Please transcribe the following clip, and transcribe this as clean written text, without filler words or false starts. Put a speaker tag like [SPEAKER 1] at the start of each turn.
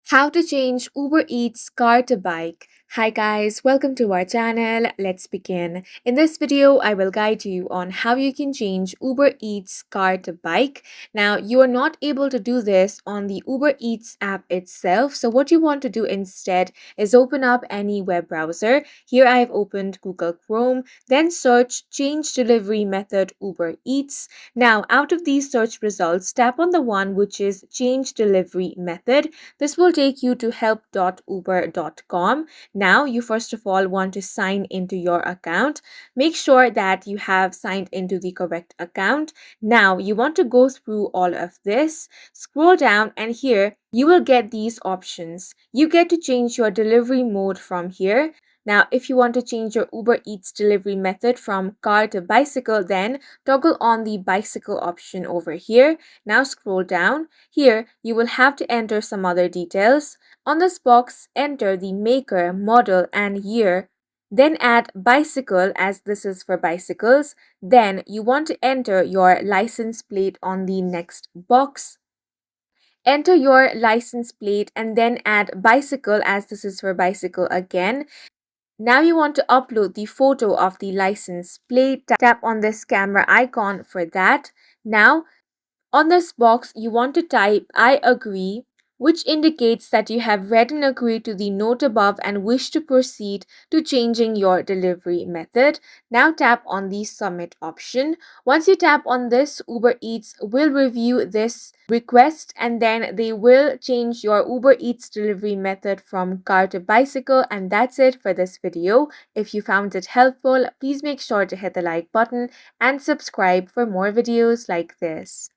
[SPEAKER 1] How to change Uber Eats car to bike. Hi guys, welcome to our channel. Let's begin. In this video, I will guide you on how you can change Uber Eats car to bike. Now, you are not able to do this on the Uber Eats app itself. So what you want to do instead is open up any web browser. Here I have opened Google Chrome, then search change delivery method Uber Eats. Now, out of these search results, tap on the one which is change delivery method. This will take you to help.uber.com. Now, you first of all want to sign into your account. Make sure that you have signed into the correct account. Now, you want to go through all of this, scroll down, and here you will get these options. You get to change your delivery mode from here. Now, if you want to change your Uber Eats delivery method from car to bicycle, then toggle on the bicycle option over here. Now, scroll down. Here, you will have to enter some other details. On this box, enter the maker, model, and year. Then add bicycle as this is for bicycles. Then you want to enter your license plate on the next box. Enter your license plate and then add bicycle as this is for bicycle again. Now you want to upload the photo of the license plate. Tap on this camera icon for that. Now on this box, you want to type I agree, which indicates that you have read and agreed to the note above and wish to proceed to changing your delivery method. Now tap on the submit option. Once you tap on this, Uber Eats will review this request and then they will change your Uber Eats delivery method from car to bicycle. And that's it for this video. If you found it helpful, please make sure to hit the like button and subscribe for more videos like this.